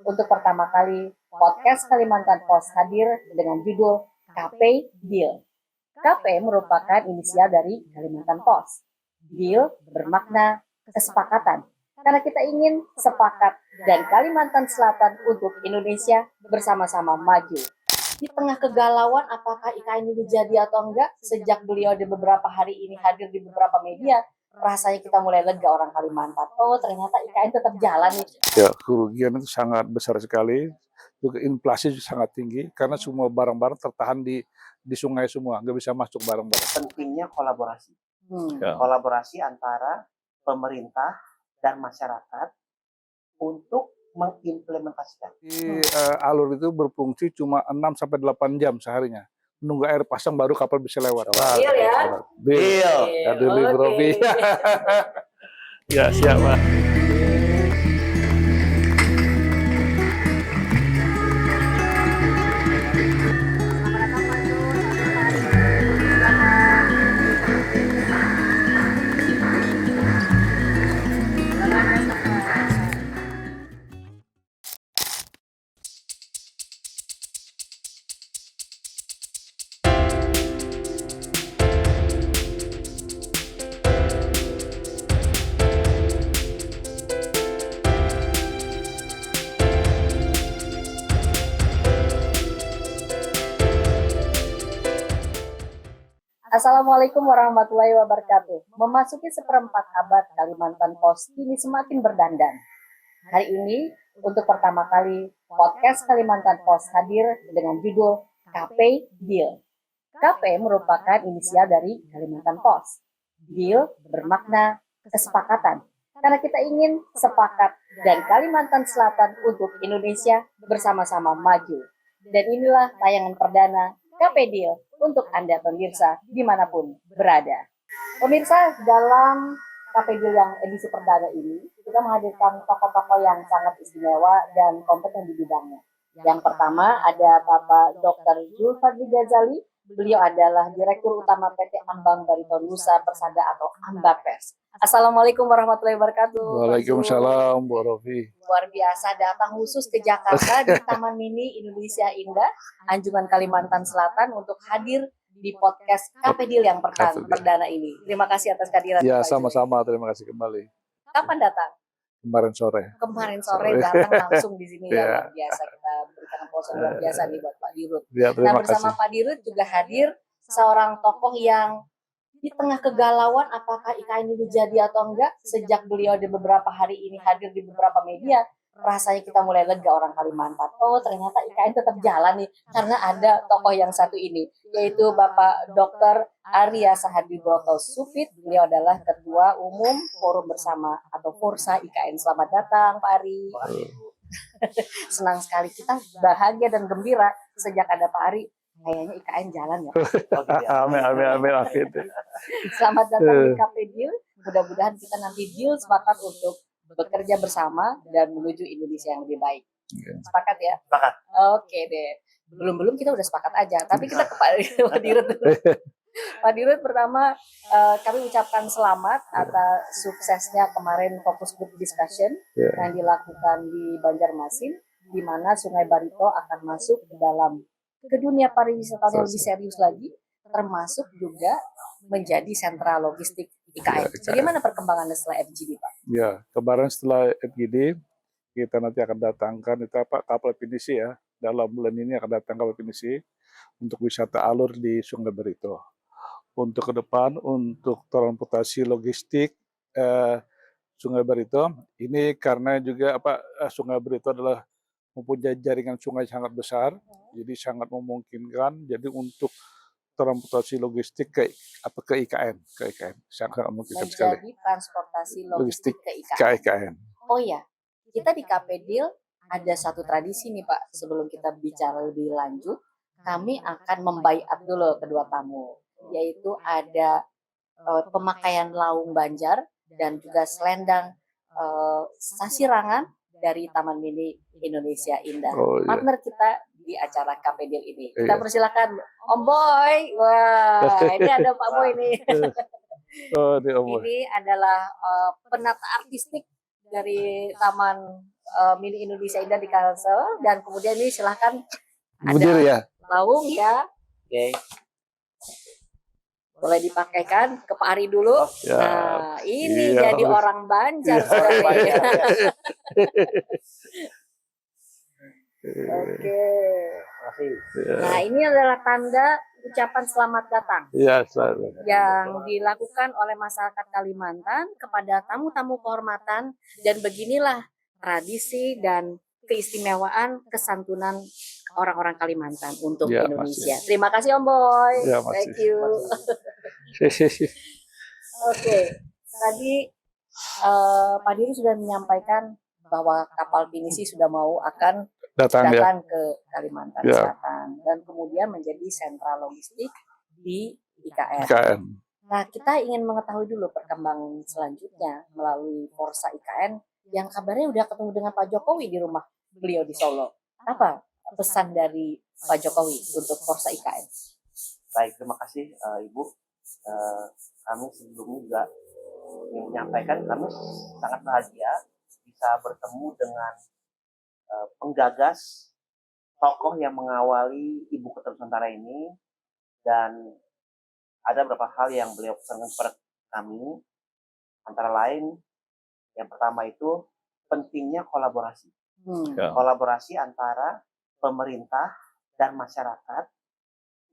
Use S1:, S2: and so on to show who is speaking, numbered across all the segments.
S1: untuk pertama kali podcast Kalimantan Post hadir dengan judul KP Deal. KP merupakan inisial dari Kalimantan Post. Deal bermakna kesepakatan, karena kita ingin sepakat dan Kalimantan Selatan untuk Indonesia bersama-sama maju. Di tengah kegalauan apakah IKN ini jadi atau enggak, sejak beliau di beberapa hari ini hadir di beberapa media, rasanya kita mulai lega orang Kalimantan. Oh, ternyata IKN tetap jalan nih.
S2: Ya, kerugian itu sangat besar sekali. Juga inflasi sangat tinggi karena semua barang-barang tertahan di sungai semua, nggak bisa masuk barang-barang.
S3: Pentingnya kolaborasi.
S2: Ya.
S3: Kolaborasi antara pemerintah dan masyarakat untuk mengimplementasikan.
S2: Alur itu berfungsi cuma 6-8 jam seharinya. Nunggu air pasang baru kapal bisa lewat.
S1: Deal ya?
S3: Deal.
S2: Deal. Robi. Ya, siap, Pak.
S1: Assalamualaikum warahmatullahi wabarakatuh. Memasuki seperempat abad, Kalimantan Post kini semakin berdandan. Hari ini, untuk pertama kali, podcast Kalimantan Post hadir dengan judul KP Deal. KP merupakan inisial dari Kalimantan Post. Deal bermakna kesepakatan, karena kita ingin sepakat dan Kalimantan Selatan untuk Indonesia bersama-sama maju. Dan inilah tayangan perdana KP Deal untuk Anda pemirsa dimanapun berada. Pemirsa, dalam KP Deal yang edisi perdana ini, kita menghadirkan tokoh-tokoh yang sangat istimewa dan kompeten di bidangnya. Yang pertama ada Bapak Dr. Zulfadli Ghazali. Beliau adalah Direktur Utama PT Ambang Bariton Nusa Persada atau Ambapers. Assalamualaikum warahmatullahi wabarakatuh.
S2: Waalaikumsalam, Bu Rofi.
S1: Luar biasa datang khusus ke Jakarta di Taman Mini Indonesia Indah, Anjungan Kalimantan Selatan untuk hadir di podcast KP Deal yang perdana ini. Terima kasih atas kehadiran.
S2: Ya, sama-sama. Terima kasih kembali.
S1: Kapan datang?
S2: Kemarin sore.
S1: Kemarin sore datang langsung di sini ya, luar biasa. Kita berikan aplaus luar biasa nih buat Pak Dirut.
S2: Ya,
S1: nah, bersama Pak Dirut juga hadir seorang tokoh yang di tengah kegalauan apakah IKN ini jadi atau enggak, sejak beliau di beberapa hari ini hadir di beberapa media, rasanya kita mulai lega orang Kalimantan. Oh, ternyata IKN tetap jalan nih, karena ada tokoh yang satu ini, yaitu Bapak Dr. Arya Sahadibroto Supit. Beliau adalah Ketua Umum Forum Bersama atau Forsa IKN. Selamat datang, Pak Ari. Senang sekali, kita bahagia dan gembira sejak ada Pak Ari. Kayaknya IKN jalan ya.
S2: Amin.
S1: Selamat datang di KP Deal. Mudah-mudahan kita nanti deal sepakat untuk bekerja bersama dan menuju Indonesia yang lebih baik. Sepakat ya?
S3: Sepakat.
S1: Oke deh. Belum kita udah sepakat aja. Tapi kita ke Pak Dirut dulu. Pak Dirut, pertama kami ucapkan selamat atas suksesnya kemarin fokus group discussion yang dilakukan di Banjarmasin, di mana Sungai Barito akan masuk ke dunia pariwisata yang lebih serius lagi, termasuk juga menjadi sentra logistik IKN. Bagaimana perkembangan setelah FGD, Pak?
S2: Ya, kemarin setelah FGD, kita nanti akan datangkan itu kapal pinisi ya. Dalam bulan ini akan datang kapal pinisi untuk wisata alur di Sungai Barito. Untuk ke depan, untuk transportasi logistik Sungai Barito, ini karena juga Sungai Barito adalah mempunyai jaringan sungai sangat besar, jadi sangat memungkinkan. Jadi untuk transportasi logistik ke IKN sangat memungkinkan sekali.
S1: Menjadi transportasi logistik ke
S2: IKN.
S1: Oh ya, kita di KP Deal ada satu tradisi nih Pak. Sebelum kita bicara lebih lanjut, kami akan membaiat dulu kedua tamu, yaitu ada pemakaian Laung Banjar dan juga selendang Sasirangan dari Taman Mini Indonesia Indah. Partner kita di acara KP Deal ini. Kita persilakan Om Boy. Wah, ini ada Pak Boy nih. Ini adalah penata artistik dari Taman Mini Indonesia Indah di Kalsel, dan kemudian ini silahkan
S2: Berdiri ya.
S1: Laung ya,
S3: Oke.
S1: boleh dipakaikan ke Pak Ari dulu.
S2: Ya.
S1: Nah, ini
S2: Iya.
S1: jadi orang Banjar.
S2: Iya.
S1: sudah
S3: Orang
S1: ini.
S3: Banjar, ya.
S1: Oke.
S3: Makasih.
S1: Nah, ini adalah tanda ucapan selamat datang
S2: Iya, selalu.
S1: yang dilakukan oleh masyarakat Kalimantan kepada tamu-tamu kehormatan, dan beginilah tradisi dan keistimewaan kesantunan orang-orang Kalimantan untuk
S2: Ya,
S1: Indonesia.
S2: masih.
S1: Terima kasih Om Boy.
S2: Ya, masih.
S1: Thank you. Oke, tadi Pak Diri sudah menyampaikan bahwa kapal pinisi sudah mau akan
S2: Datang ya.
S1: datang ke Kalimantan
S2: Ya.
S1: Selatan dan kemudian menjadi sentra logistik di IKN.
S2: IKN.
S1: Nah, kita ingin mengetahui dulu perkembangan selanjutnya melalui Forsa IKN yang kabarnya udah ketemu dengan Pak Jokowi di rumah beliau di Solo. Apa pesan dari Pak Jokowi untuk Forsa IKN?
S3: Baik, terima kasih Ibu. Kami sebelumnya juga ingin menyampaikan kami sangat bahagia bisa bertemu dengan penggagas tokoh yang mengawali Ibu Kota Nusantara ini, dan ada beberapa hal yang beliau pesankan kepada kami, antara lain yang pertama itu pentingnya kolaborasi.
S2: Ya.
S3: Kolaborasi antara pemerintah dan masyarakat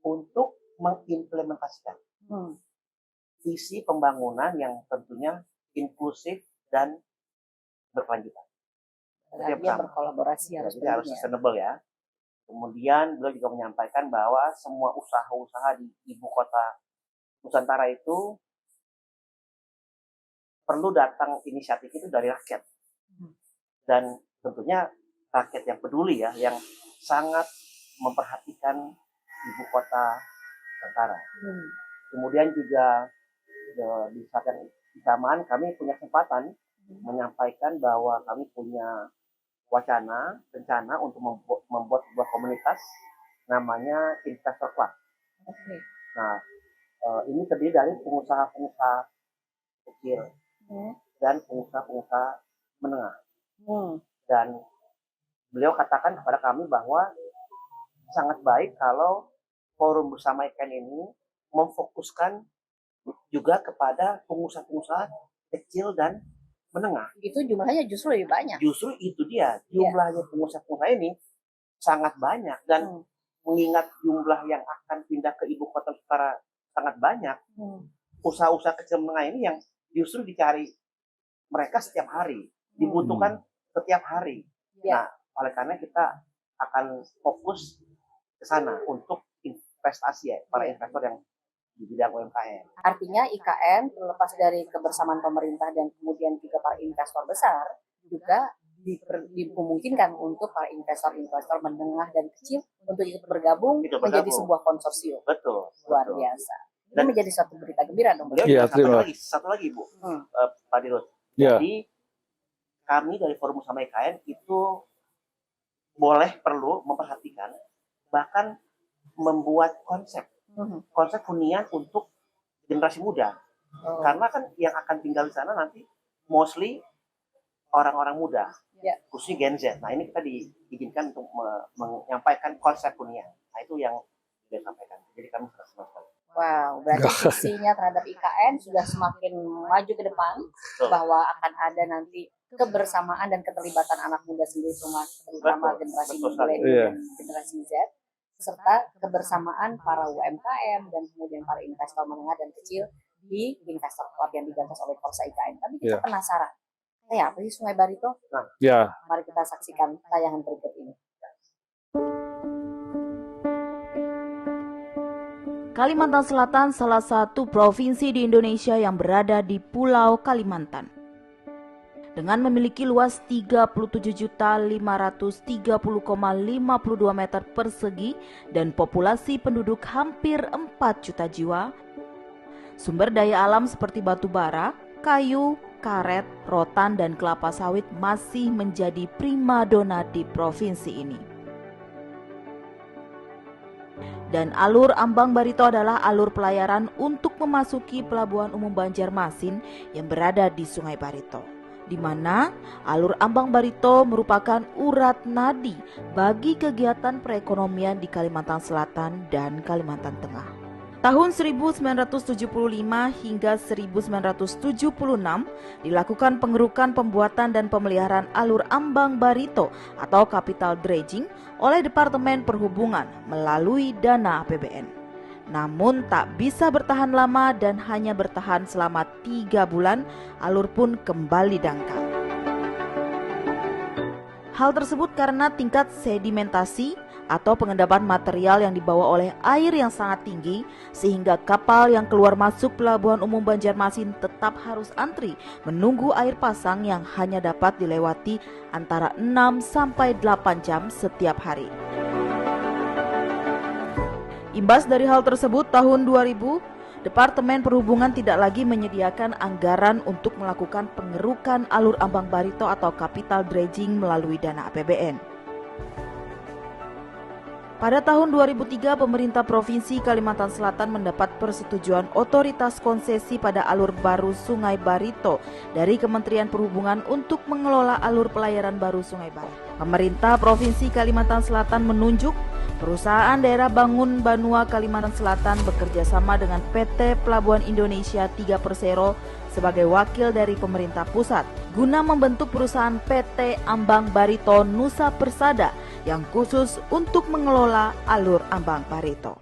S3: untuk mengimplementasikan visi pembangunan yang tentunya inklusif dan berkelanjutan.
S1: Dia berkolaborasi harus
S3: Jadi harus sustainable ya. Kemudian beliau juga menyampaikan bahwa semua usaha-usaha di Ibu Kota Nusantara itu perlu datang inisiatif itu dari rakyat. Dan tentunya rakyat yang peduli ya, yang sangat memperhatikan Ibu Kota Nusantara. Kemudian juga di saat yang bersamaan kami punya kesempatan menyampaikan bahwa kami punya rencana untuk membuat sebuah komunitas namanya Investor Club. Nah, ini terdiri dari pengusaha-pengusaha kecil dan pengusaha-pengusaha menengah. Dan beliau katakan kepada kami bahwa sangat baik kalau forum bersama IKN ini memfokuskan juga kepada pengusaha-pengusaha kecil dan menengah.
S1: Itu jumlahnya justru lebih banyak.
S3: Justru itu dia, jumlahnya pengusaha-pengusaha ini sangat banyak, dan mengingat jumlah yang akan pindah ke Ibu Kota Nusantara sangat banyak, usaha-usaha kecil menengah ini yang justru dicari mereka setiap hari, dibutuhkan setiap hari. Nah, oleh karena kita akan fokus ke sana untuk investasi ya, para investor yang di bidang UMKM.
S1: Artinya IKN terlepas dari kebersamaan pemerintah dan kemudian juga para investor besar, juga dimungkinkan untuk para investor-investor menengah dan kecil untuk ikut bergabung menjadi sebuah konsorsium.
S3: Betul.
S1: Luar biasa. Ini menjadi suatu berita gembira dong.
S3: Beliau satu lagi Bu, Pak Dirut.
S2: Ya.
S3: Jadi kami dari Forum Bersama IKN itu perlu memperhatikan, bahkan membuat konsep hunian untuk generasi muda. Karena kan yang akan tinggal di sana nanti mostly orang-orang muda, khususnya Gen Z. Nah, ini kita diizinkan untuk menyampaikan konsep hunian. Nah, itu yang dia sampaikan. Jadi kami sudah senang sekali.
S1: Wow, berarti visinya terhadap IKN sudah semakin maju ke depan, bahwa akan ada nanti kebersamaan dan keterlibatan anak muda sendiri, terutama generasi milenial dan generasi Z, serta kebersamaan para UMKM dan kemudian para investor menengah dan kecil di Investor Club yang digagas oleh Forsa IKN. Tapi kita penasaran, kayak apa sih Sungai Barito? Mari kita saksikan tayangan berikut ini.
S4: Kalimantan Selatan salah satu provinsi di Indonesia yang berada di Pulau Kalimantan. Dengan memiliki luas 37.530,52 meter persegi dan populasi penduduk hampir 4 juta jiwa, sumber daya alam seperti batu bara, kayu, karet, rotan, dan kelapa sawit masih menjadi primadona di provinsi ini. Dan alur Ambang Barito adalah alur pelayaran untuk memasuki Pelabuhan Umum Banjarmasin yang berada di Sungai Barito. di mana alur Ambang Barito merupakan urat nadi bagi kegiatan perekonomian di Kalimantan Selatan dan Kalimantan Tengah. Tahun 1975 hingga 1976 dilakukan pengerukan, pembuatan dan pemeliharaan alur Ambang Barito atau capital dredging oleh Departemen Perhubungan melalui dana APBN. Namun tak bisa bertahan lama dan hanya bertahan selama 3 bulan, alur pun kembali dangkal. Hal tersebut karena tingkat sedimentasi atau pengendapan material yang dibawa oleh air yang sangat tinggi, sehingga kapal yang keluar masuk Pelabuhan Umum Banjarmasin tetap harus antri menunggu air pasang yang hanya dapat dilewati antara 6 sampai 8 jam setiap hari. Imbas dari hal tersebut, tahun 2000, Departemen Perhubungan tidak lagi menyediakan anggaran untuk melakukan pengerukan alur Ambang Barito atau capital dredging melalui dana APBN. Pada tahun 2003, pemerintah Provinsi Kalimantan Selatan mendapat persetujuan otoritas konsesi pada alur baru Sungai Barito dari Kementerian Perhubungan untuk mengelola alur pelayaran baru Sungai Barito. Pemerintah Provinsi Kalimantan Selatan menunjuk perusahaan daerah Bangun Banua Kalimantan Selatan bekerja sama dengan PT Pelabuhan Indonesia 3 Persero sebagai wakil dari pemerintah pusat guna membentuk perusahaan PT Ambang Barito Nusa Persada yang khusus untuk mengelola alur Ambang Barito.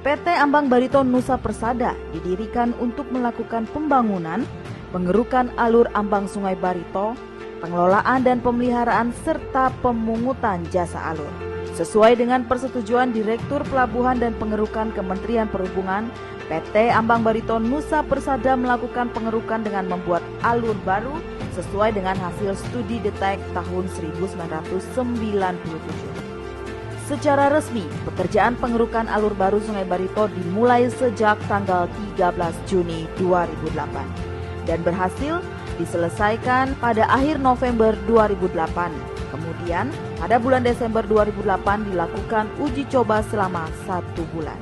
S4: PT Ambang Barito Nusa Persada didirikan untuk melakukan pembangunan, pengerukan alur Ambang Sungai Barito, pengelolaan dan pemeliharaan serta pemungutan jasa alur. Sesuai dengan persetujuan Direktur Pelabuhan dan Pengerukan Kementerian Perhubungan, PT Ambang Barito Nusa Persada melakukan pengerukan dengan membuat alur baru sesuai dengan hasil studi detek tahun 1997. Secara resmi, pekerjaan pengerukan alur baru Sungai Barito dimulai sejak tanggal 13 Juni 2008 dan berhasil diselesaikan pada akhir November 2008. Kemudian, pada bulan Desember 2008 dilakukan uji coba selama 1 bulan.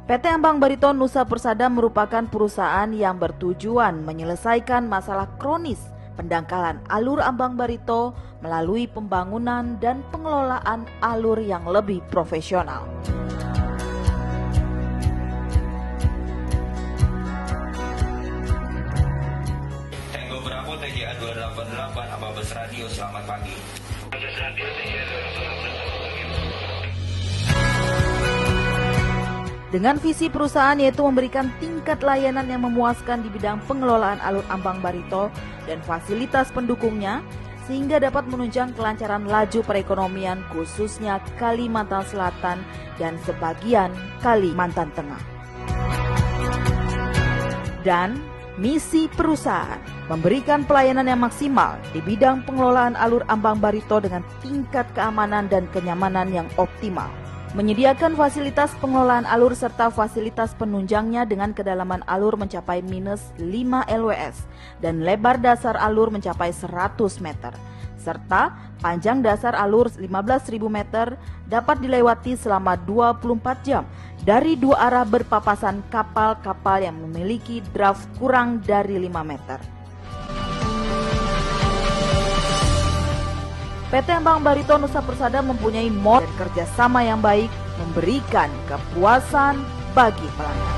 S4: PT Ambang Barito Nusa Persada merupakan perusahaan yang bertujuan menyelesaikan masalah kronis pendangkalan alur Ambang Barito melalui pembangunan dan pengelolaan alur yang lebih profesional.
S5: Tango Bravo TGA 288 Ababes Radio, selamat pagi. Ababes Radio TGA 288.
S4: Dengan visi perusahaan yaitu memberikan tingkat layanan yang memuaskan di bidang pengelolaan alur Ambang Barito dan fasilitas pendukungnya, sehingga dapat menunjang kelancaran laju perekonomian khususnya Kalimantan Selatan dan sebagian Kalimantan Tengah. Dan misi perusahaan memberikan pelayanan yang maksimal di bidang pengelolaan alur Ambang Barito dengan tingkat keamanan dan kenyamanan yang optimal. Menyediakan fasilitas pengelolaan alur serta fasilitas penunjangnya dengan kedalaman alur mencapai minus 5 LWS dan lebar dasar alur mencapai 100 meter. Serta panjang dasar alur 15.000 meter dapat dilewati selama 24 jam dari 2 arah berpapasan kapal-kapal yang memiliki draft kurang dari 5 meter. PT Ambang Barito Nusa Persada mempunyai model kerjasama yang baik, memberikan kepuasan bagi pelanggan.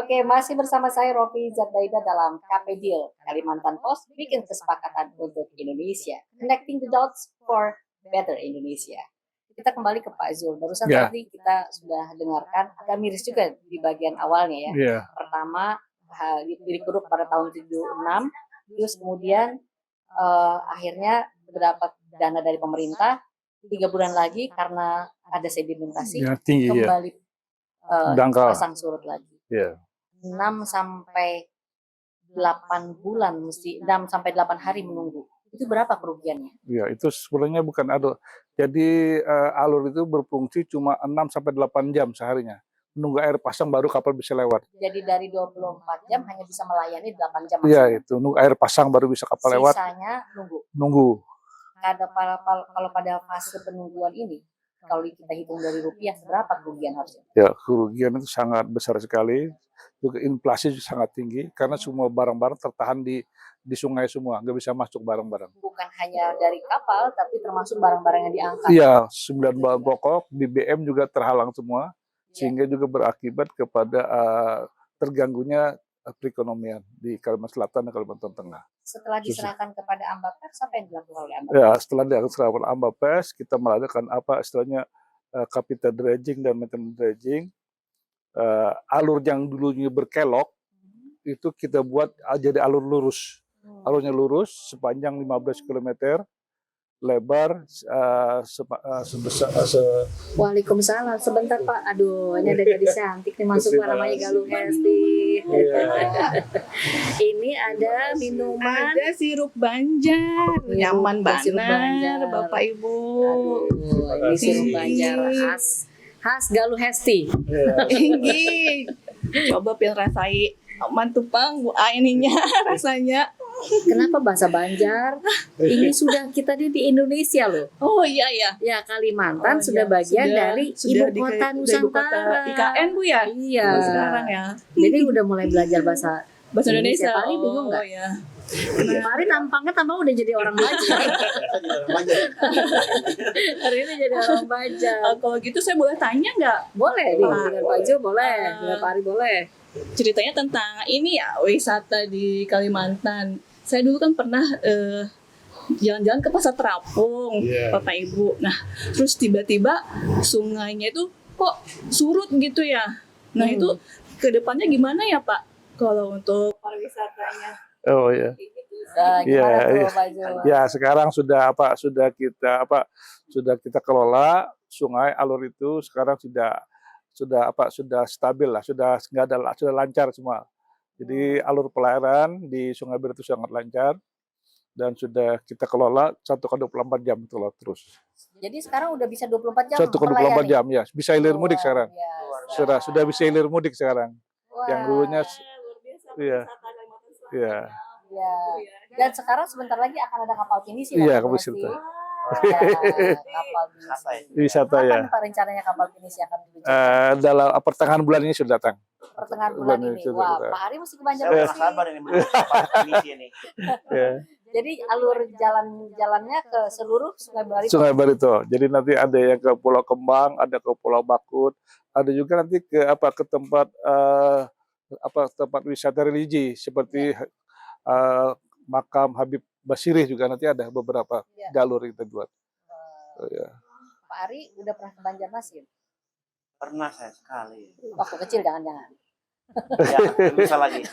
S1: Oke, masih bersama saya Rofi Zardaida dalam KP Deal, Kalimantan Post bikin kesepakatan untuk Indonesia, connecting the dots for better Indonesia. Kita kembali ke Pak Zul. Barusan tadi kita sudah dengarkan, agak miris juga di bagian awalnya ya. Pertama, dikeruk pada tahun 76, terus kemudian akhirnya mendapat dana dari pemerintah 3 bulan lagi karena ada sedimentasi
S2: tinggi,
S1: kembali pasang surut lagi. 6 sampai 8 bulan mesti 6 sampai 8 hari menunggu. Itu berapa kerugiannya?
S2: Ya, itu sebenarnya bukan alur. Jadi alur itu berfungsi cuma 6 sampai 8 jam seharinya. nunggu air pasang baru kapal bisa lewat.
S1: Jadi dari 24 jam hanya bisa melayani 8 jam
S2: Iya
S1: maksimal.
S2: itu, nunggu air pasang baru bisa kapal lewat.
S1: Sisanya nunggu.
S2: Nunggu.
S1: Kalau pada fase penungguan ini, kalau kita hitung dari rupiah, berapa kerugian harusnya?
S2: Ya, kerugian itu sangat besar sekali. Juga inflasi sangat tinggi karena semua barang-barang tertahan di sungai semua, nggak bisa masuk barang-barang.
S1: Bukan hanya dari kapal, tapi termasuk barang-barang yang diangkat.
S2: Iya, 9 bahan pokok, BBM juga terhalang semua, sehingga juga berakibat kepada terganggunya perekonomian di Kalimantan Selatan dan Kalimantan Tengah.
S1: Setelah diserahkan kepada Ambapers, apa yang dilakukan oleh Ambapers?
S2: Ya, setelah diserahkan Ambapers, kita melakukan apa istilahnya capital dredging dan maintenance dredging. Alur yang dulunya berkelok itu kita buat jadi alur lurus. Alurnya lurus sepanjang 15 km, lebar sebesar
S1: Waalaikumsalam. Sebentar Pak. Aduh, ini ada gadis cantik nih masuk Pak, namanya Galuh Hesti. Ini ada minuman.
S6: Ada sirup Banjar, nyaman
S1: sirup
S6: banget,
S1: Banjar.
S6: Bapak Ibu.
S1: Aduh, ini sirup Banjar khas Galuh Hesti.
S6: Inggi, coba pil rasai mantupang bu ininya rasanya.
S1: Kenapa bahasa Banjar? Ini sudah kita di Indonesia loh.
S6: Oh iya ya.
S1: Ya, Kalimantan
S6: Oh,
S1: sudah
S6: iya.
S1: bagian dari ibu
S6: di-
S1: kota
S6: ibu kota
S1: Nusantara.
S6: IKN Bu ya.
S1: Iya.
S6: Oh, sekarang ya.
S1: Jadi udah mulai belajar bahasa
S6: Bahasa Indonesia.
S1: Pak Ari bingung nggak?
S6: ya.
S1: Pak Ari tampang udah jadi orang Banjar. Hari ini jadi orang Banjar.
S6: Kalau gitu saya boleh tanya nggak?
S1: Boleh, dengan Pak Jo boleh, dengan Pak Ari boleh.
S6: Ceritanya tentang ini ya, wisata di Kalimantan. Saya dulu kan pernah jalan-jalan ke Pasar Terapung, Bapak Ibu. Nah, terus tiba-tiba sungainya itu kok surut gitu ya. Nah, itu ke depannya gimana ya, Pak? Kalau untuk pariwisatanya.
S2: oh ya.
S1: Nah, gimana
S2: Iya,
S1: tuh Pak Jo?
S2: Ya, sekarang sudah kita kelola sungai alur itu sekarang sudah stabil lah, sudah lancar semua. Jadi alur pelayaran di Sungai Ber itu sangat lancar dan sudah kita kelola 1x24 jam terus.
S1: Jadi sekarang udah bisa 24 jam
S2: 1x24
S1: melayani?
S2: jam ya, bisa hilir mudik sekarang.
S1: Biasa.
S2: Sudah bisa hilir mudik sekarang. Yang dulunya
S6: Luar biasa
S2: Iya.
S6: wisata Kalimantan Selatan.
S2: Iya.
S1: Ya. Dan sekarang sebentar lagi akan ada kapal pinisi.
S2: Iya,
S1: Pak
S2: kapal
S1: Hesti.
S2: pinisi.
S1: Ya, kapal pinisi.
S2: Wisata ya.
S1: Kapan Pak rencananya kapal pinisi akan diluncurkan?
S2: Dalam pertengahan bulan ini sudah datang.
S1: Pertengahan bulan
S2: bulan
S1: ini.
S2: ini
S1: Wah,
S2: sudah.
S1: Pak Ari mesti ke Banjar.
S3: Saya udah sabar ini belum ini nih.
S2: Ya.
S1: Jadi alur jalannya ke seluruh Sungai Barito.
S2: Sungai Barito. Jadi nanti ada yang ke Pulau Kembang, ada ke Pulau Bakut, ada juga nanti ke tempat tempat wisata religi seperti makam Habib Basirih juga nanti ada beberapa
S1: Ya.
S2: jalur yang kita buat. Ya.
S1: Pak Ari udah pernah ke Banjarmasin?
S3: Pernah saya sekali.
S1: Waktu kecil jangan-jangan.
S3: Ya, bisa lagi.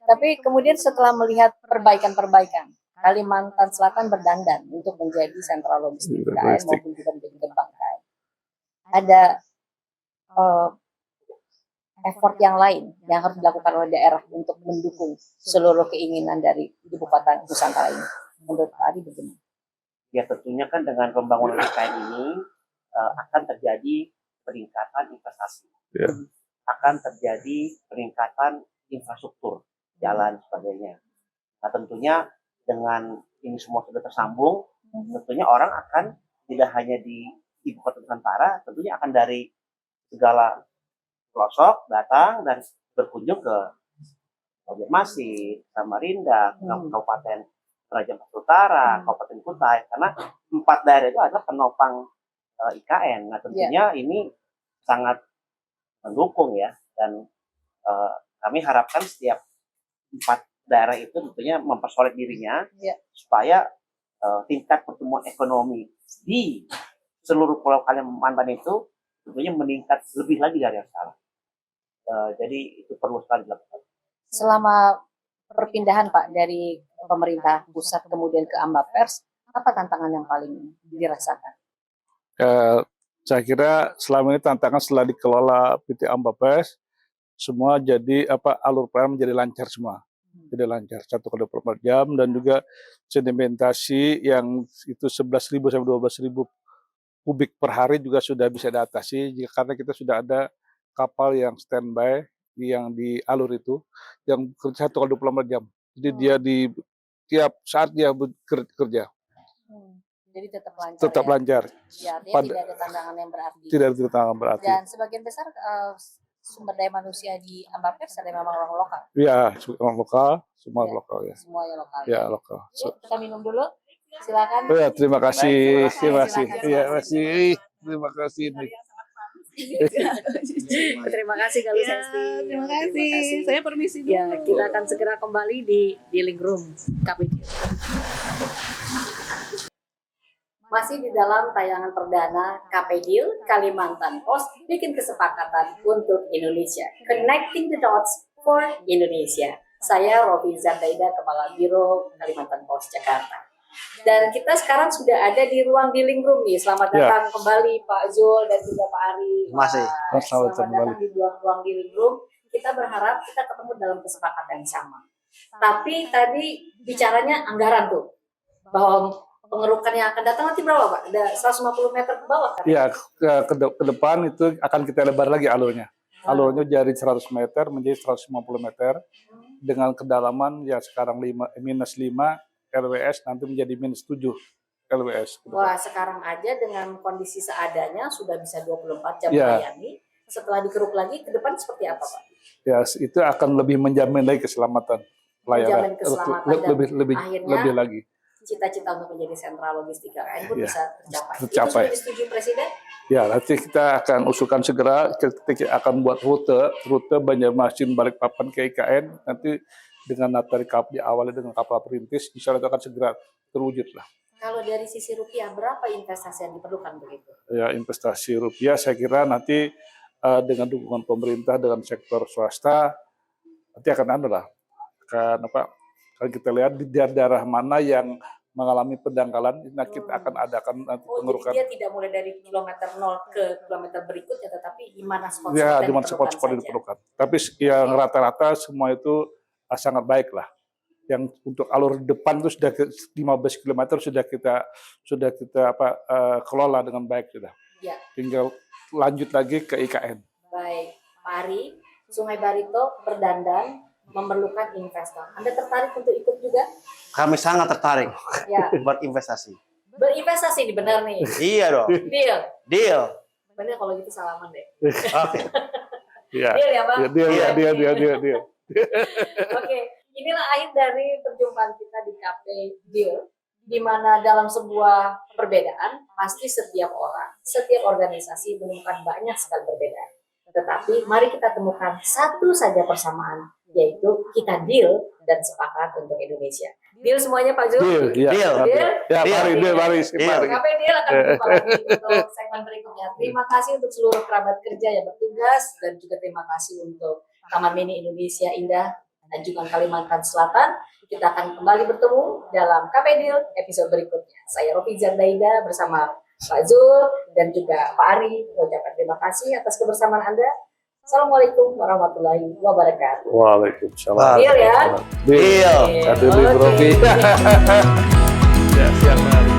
S1: Tapi kemudian setelah melihat perbaikan-perbaikan, Kalimantan Selatan berdandan untuk menjadi sentral logistik KN
S2: Logistik.
S1: maupun juga menjadi gerbang KN. Ada effort yang lain yang harus dilakukan oleh daerah untuk mendukung seluruh keinginan dari ibu kota Nusantara ini. Menurut Pak Ari bagaimana?
S3: Ya tentunya kan dengan pembangunan IKN ini akan terjadi peningkatan investasi.
S2: Ya.
S3: Akan terjadi peningkatan infrastruktur, jalan sebagainya. Nah tentunya dengan ini semua sudah tersambung, tentunya orang akan tidak hanya di ibu kota Nusantara, tentunya akan dari segala pelosok datang dan berkunjung ke Banjarmasin, Samarinda, Kabupaten Raja Ampat Utara, Kabupaten Kutai, karena 4 daerah itu adalah penopang IKN. Nah tentunya ini sangat mendukung ya, dan kami harapkan setiap 4 daerah itu tentunya mempersolid dirinya supaya tingkat pertumbuhan ekonomi di seluruh pulau Kalimantan itu tentunya meningkat lebih lagi dari yang sekarang. Jadi itu perlu sekali dilakukan.
S1: Selama perpindahan Pak dari pemerintah pusat kemudian ke Ambapers, apa tantangan yang paling dirasakan?
S2: Saya kira selama ini tantangan setelah dikelola PT Ambapers, semua jadi alur pelayaran menjadi lancar semua. Jadi lancar 1x24 jam dan juga sedimentasi yang itu 11.000 sampai 12.000 kubik per hari juga sudah bisa diatasi karena kita sudah ada kapal yang standby yang di alur itu yang kerja 1 kali 24 jam. Jadi dia di tiap saat dia bekerja.
S1: Jadi tetap lancar.
S2: Tetap
S1: ya?
S2: lancar.
S1: Ya, artinya tidak ada tantangan yang berarti.
S2: Tidak ada tantangan berarti.
S1: Dan sebagian besar sumber daya manusia di Ambapers ada memang orang lokal.
S2: Iya, orang lokal, semua
S1: Ya,
S2: lokal ya.
S1: semuanya lokal.
S2: Ya, lokal.
S1: Yuk, kita minum dulu. Silakan.
S2: Oh ya, terima kasih.
S3: Baik,
S2: Terima kasih.
S1: silakan.
S2: Iya, masih. Terima kasih nih.
S1: Terima kasih Kak
S6: Ya,
S1: Sesti.
S6: terima kasih. Saya permisi dulu.
S1: Ya, kita akan segera kembali di Dealing Room KPD. Masih di dalam tayangan perdana KPD Kalimantan Post bikin kesepakatan untuk Indonesia. Connecting the dots for Indonesia. Saya Robi Zandaida, Kepala Biro Kalimantan Post Jakarta. Dan kita sekarang sudah ada di ruang dealing room nih. Selamat
S2: Ya.
S1: datang kembali Pak Zul dan juga Pak Ari.
S3: Masih.
S1: Wah,
S2: Selamat
S1: Selamat datang di ruang dealing room. Kita berharap kita ketemu dalam kesepakatan yang sama. Tapi tadi bicaranya anggaran tuh. Bahwa pengerukan yang akan datang nanti berapa Pak? Ada 150 meter ke bawah kan?
S2: Iya, ke depan itu akan kita lebar lagi alurnya. Alurnya dari 100 meter menjadi 150 meter dengan kedalaman yang sekarang -5 LWS nanti menjadi -7 LWS.
S1: Wah, sekarang aja dengan kondisi seadanya sudah bisa 24 jam
S2: Ya.
S1: melayani. Setelah dikeruk lagi, ke depan seperti apa Pak?
S2: Ya, itu akan lebih menjamin lagi keselamatan pelayaran.
S1: Menjamin keselamatan dan akhirnya
S2: Lebih lagi.
S1: cita-cita untuk menjadi sentra logistik KKN pun
S2: Ya,
S1: bisa tercapai. Itu
S2: tercapai.
S1: sudah disetujui Presiden?
S2: Ya, nanti kita akan usulkan segera, kita akan buat rute Banjarmasin Balikpapan ke IKN, nanti dengan dari diawali dengan kapal perintis, insya Allah itu akan segera terwujud lah.
S1: Kalau dari sisi rupiah, berapa investasi yang diperlukan begitu?
S2: Ya, investasi rupiah saya kira nanti dengan dukungan pemerintah, dengan sektor swasta, nanti akan ada lah. Kalau kita lihat di daerah mana yang mengalami pendangkalan, nah kita akan adakan nanti
S1: Oh,
S2: pengerukan.
S1: jadi dia tidak mulai dari kilometer 0 ke kilometer berikutnya, tetapi di mana spot-spot
S2: Ya,
S1: yang
S2: di mana spot-spot
S1: diperlukan
S2: yang
S1: saja.
S2: diperlukan. Tapi yang rata-rata semua itu sangat baik lah. Yang untuk alur depan itu sudah 15 km sudah kita kelola dengan baik sudah.
S1: Ya.
S2: Tinggal lanjut lagi ke IKN.
S1: Baik, Pak Ari, Sungai Barito berdandan memerlukan investor. Anda tertarik untuk ikut juga?
S3: Kami sangat tertarik
S1: Ya,
S3: berinvestasi.
S1: berinvestasi nih, benar nih.
S3: Iya dong.
S1: Deal.
S3: Deal.
S1: Benar kalau gitu salaman deh.
S3: Oke.
S2: Iya.
S1: Deal ya, Pak?
S2: Dia.
S1: Oke, inilah akhir dari perjumpaan kita di Cafe Deal, di mana dalam sebuah perbedaan, pasti setiap orang, setiap organisasi menemukan banyak sekali perbedaan. Tetapi mari kita temukan satu saja persamaan, yaitu kita deal dan sepakat untuk Indonesia. Deal semuanya Pak Zul?
S2: Deal, iya.
S3: Deal.
S1: Deal?
S2: Ya, mari.
S3: Deal.
S1: Cafe Deal akan berjumpa lagi untuk segmen berikutnya. Terima kasih untuk seluruh kerabat kerja yang bertugas, dan juga terima kasih untuk Taman Mini Indonesia Indah Anjungan Kalimantan Selatan. Kita akan kembali bertemu dalam KP Deal episode berikutnya. Saya Robi Zandaida bersama Pak Zul dan juga Pak Ari mengucapkan terima kasih atas kebersamaan Anda. Assalamualaikum warahmatullahi wabarakatuh.
S2: Waalaikumsalam.
S1: Deal ya?
S3: Deal.
S2: Satu di
S1: Oke.
S2: Robi. Ya, siap.